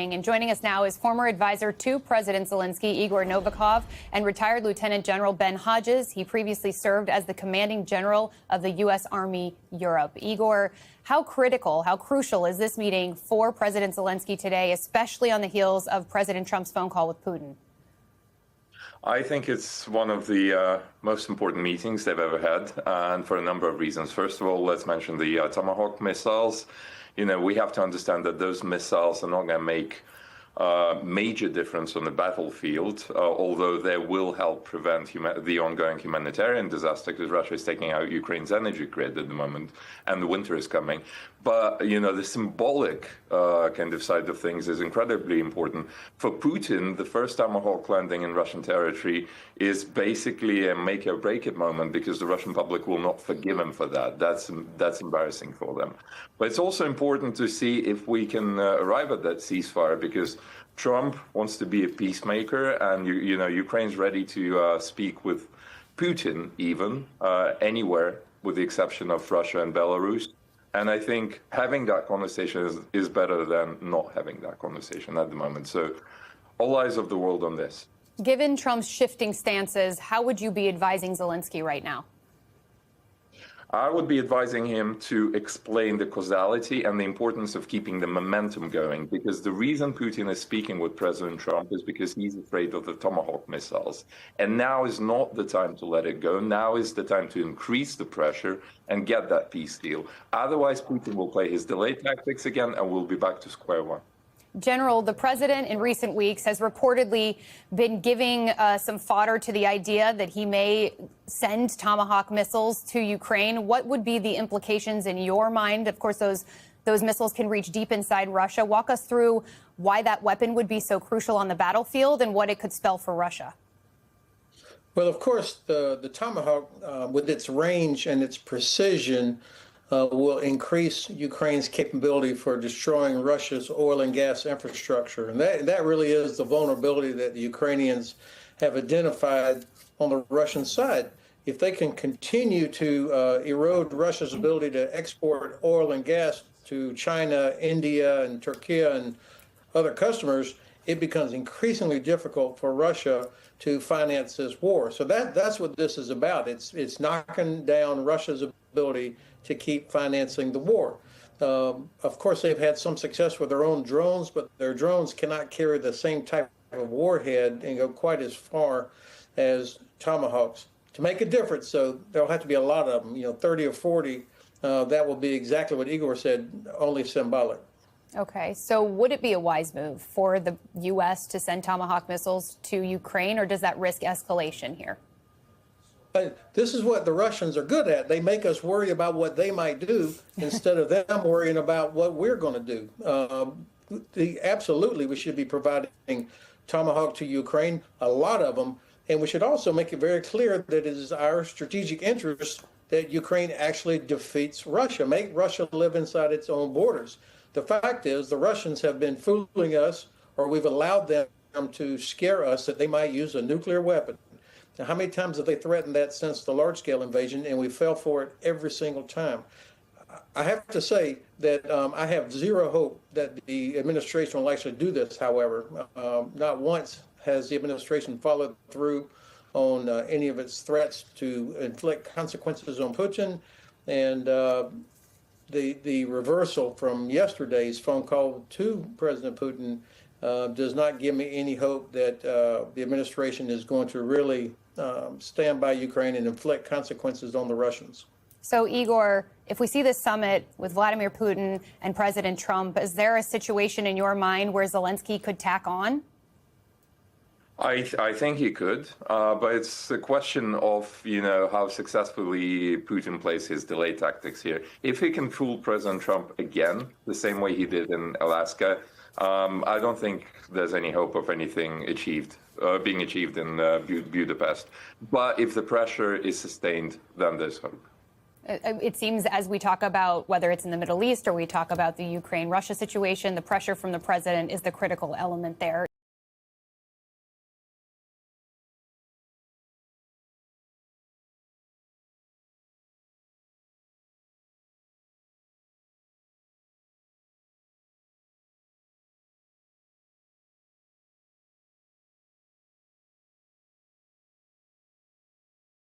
And joining us now is former advisor to President Zelensky, Igor Novikov, and retired Lieutenant General Ben Hodges. He previously served as the commanding general of the U.S. Army Europe. Igor, how critical, how crucial is this meeting for President Zelensky today, especially on the heels of President Trump's phone call with Putin? I think it's one of the most important meetings they've ever had, and for a number of reasons. First of all, let's mention the Tomahawk missiles. You know, we have to understand that those missiles are not going to make major difference on the battlefield, although they will help prevent the ongoing humanitarian disaster, because Russia is taking out Ukraine's energy grid at the moment, and the winter is coming. But, you know, the symbolic kind of side of things is incredibly important. For Putin, the first Tomahawk landing in Russian territory is basically a make or break it moment, because the Russian public will not forgive him for that. That's embarrassing for them. But it's also important to see if we can arrive at that ceasefire, because Trump wants to be a peacemaker, and you know, Ukraine's ready to speak with Putin even anywhere, with the exception of Russia and Belarus. And I think having that conversation is better than not having that conversation at the moment. So all eyes of the world on this. Given Trump's shifting stances, how would you be advising Zelensky right now? I would be advising him to explain the causality and the importance of keeping the momentum going, because the reason Putin is speaking with President Trump is because he's afraid of the Tomahawk missiles. And now is not the time to let it go. Now is the time to increase the pressure and get that peace deal. Otherwise, Putin will play his delay tactics again, and we'll be back to square one. General, the president in recent weeks has reportedly been giving some fodder to the idea that he may send Tomahawk missiles to Ukraine. What would be the implications in your mind? Of course, those missiles can reach deep inside Russia. Walk us through why that weapon would be so crucial on the battlefield and what it could spell for Russia. Well, of course, the Tomahawk, with its range and its precision, will increase Ukraine's capability for destroying Russia's oil and gas infrastructure. And that really is the vulnerability that the Ukrainians have identified on the Russian side. If they can continue to erode Russia's ability to export oil and gas to China, India, and Turkey and other customers, it becomes increasingly difficult for Russia to finance this war. So that's what this is about. It's knocking down Russia's ability to keep financing the war. Of course, they've had some success with their own drones, but their drones cannot carry the same type of warhead and go quite as far as Tomahawks. To make a difference, so there'll have to be a lot of them, 30 or 40. That will be exactly what Igor said, only symbolic. Okay, so would it be a wise move for the U.S. to send Tomahawk missiles to Ukraine, or does that risk escalation here? This is what the Russians are good at. They make us worry about what they might do instead of them worrying about what we're going to do. Absolutely, we should be providing Tomahawk to Ukraine, a lot of them. And we should also make it very clear that it is our strategic interest that Ukraine actually defeats Russia, make Russia live inside its own borders. The fact is the Russians have been fooling us, or we've allowed them to scare us that they might use a nuclear weapon. Now, how many times have they threatened that since the large-scale invasion, and we fell for it every single time? I have to say that I have zero hope that the administration will actually do this, however. Not once has the administration followed through on any of its threats to inflict consequences on Putin, and the reversal from yesterday's phone call to President Putin does not give me any hope that the administration is going to really stand by Ukraine and inflict consequences on the Russians. So, Igor, if we see this summit with Vladimir Putin and President Trump, is there a situation in your mind where Zelensky could tack on? I think he could, but it's a question of, how successfully Putin plays his delay tactics here. If he can fool President Trump again, the same way he did in Alaska, I don't think there's any hope of anything being achieved in Budapest. But if the pressure is sustained, then there's hope. It seems, as we talk about whether it's in the Middle East or we talk about the Ukraine-Russia situation, the pressure from the president is the critical element there.